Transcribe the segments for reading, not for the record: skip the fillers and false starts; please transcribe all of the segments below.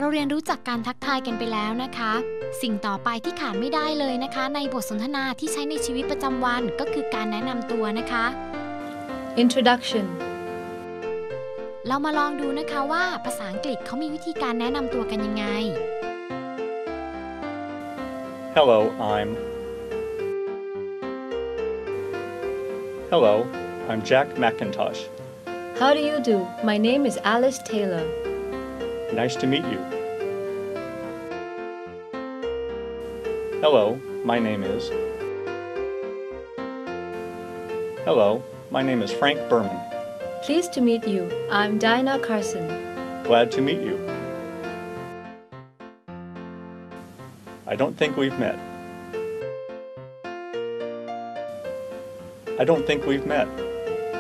เราเรียนรู้จักการทักทายกันไปแล้วนะคะสิ่งต่อไปที่ขาดไม่ได้เลยนะคะในบทสนทนาที่ใช้ในชีวิตประจำวันก็คือการแนะนำตัวนะคะ Introduction เรามาลองดูนะคะว่าภาษาอังกฤษเขามีวิธีการแนะนำตัวกันยังไง Hello, I'm Jack McIntosh. How do you do? My name is Alice Taylor. Nice to meet you. Hello, my name is Frank Berman. Pleased to meet you. I'm Dinah Carson. Glad to meet you. I don't think we've met.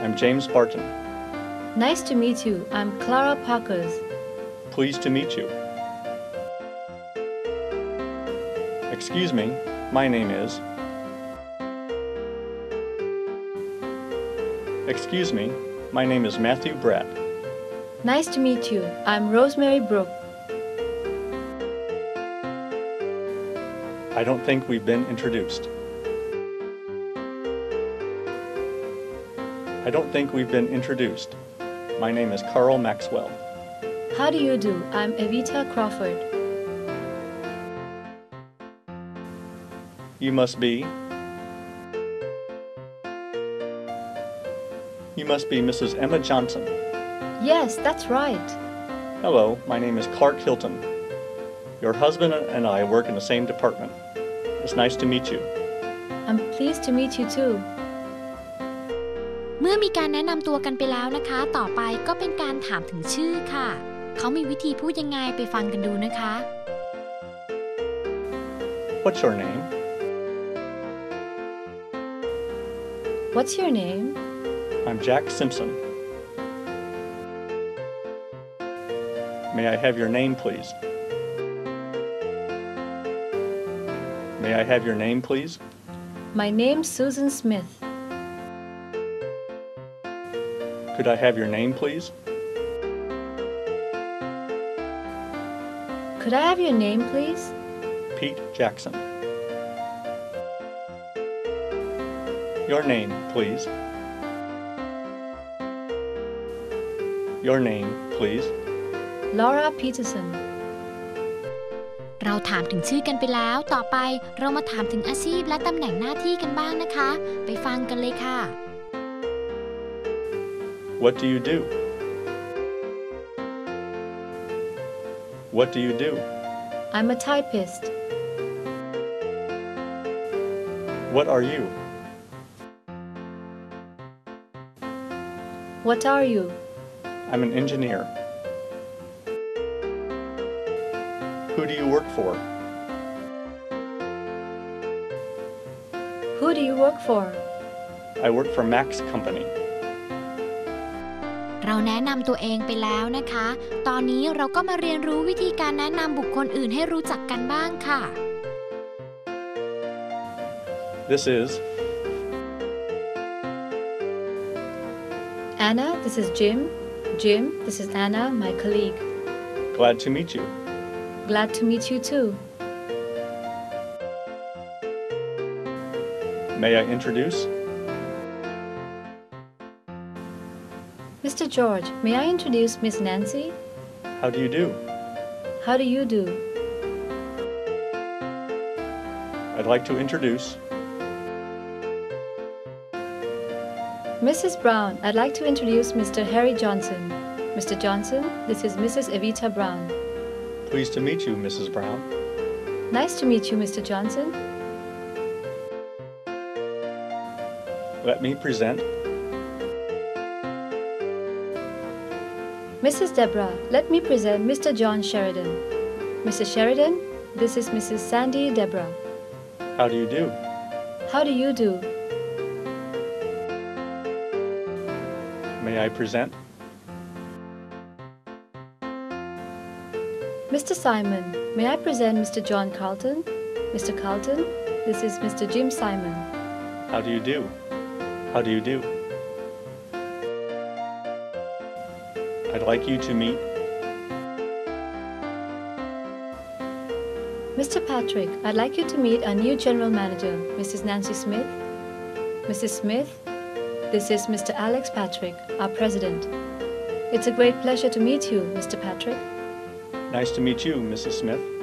I'm James Barton. Nice to meet you. I'm Clara Parkers. Pleased to meet you. Excuse me, my name is Matthew Bratt. Nice to meet you. I'm Rosemary Brooke. I don't think we've been introduced. My name is Carl Maxwell. How do you do? I'm Evita Crawford. You must be Mrs. Emma Johnson. Yes, that's right. Hello, my name is Clark Hilton. Your husband and I work in the same department. It's nice to meet you. I'm pleased to meet you too. เมื่อมีการแนะนำตัวกันไปแล้วนะคะต่อไปก็เป็นการถามถึงชื่อค่ะเขามีวิธีพูดยังไงไปฟังกันดูนะคะ What's your name? What's your name? I'm Jack Simpson. May I have your name, please? My name's Susan Smith. Could I have your name, please? Could I have your name, please? Pete Jackson. Your name, please. Laura Peterson. เราถามถึงชื่อกันไปแล้วต่อไปเรามาถามถึงอาชีพและตำแหน่งหน้าที่กันบ้างนะคะไปฟังกันเลยค่ะ What do you do? I'm a typist. What are you? What are you? I'm an engineer. Who do you work for? Who do you work for? I work for Max Company. เราแนะนำตัวเองไปแล้วนะคะตอนนี้เราก็มาเรียนรู้วิธีการแนะนำบุคคลอื่นให้รู้จักกันบ้างค่ะ This is Anna, this is Jim. Jim, this is Anna, my colleague. Glad to meet you. Glad to meet you too. May I introduce? Mr. George, may I introduce Miss Nancy? How do you do? How do you do? I'd like to introduce Mrs. Brown, I'd like to introduce Mr. Harry Johnson. Mr. Johnson, this is Mrs. Evita Brown. Pleased to meet you, Mrs. Brown. Nice to meet you, Mr. Johnson. Let me present Mrs. Deborah, let me present Mr. John Sheridan. Mr. Sheridan, this is Mrs. Sandy Deborah. How do you do? How do you do? May I present Mr. Simon, may I present Mr. John Carlton? Mr. Carlton, this is Mr. Jim Simon. How do you do? I'd like you to meet Mr. Patrick, I'd like you to meet our new general manager, Mrs. Nancy Smith. Mrs. Smith, this is Mr. Alex Patrick, our president. It's a great pleasure to meet you, Mr. Patrick. Nice to meet you, Mrs. Smith.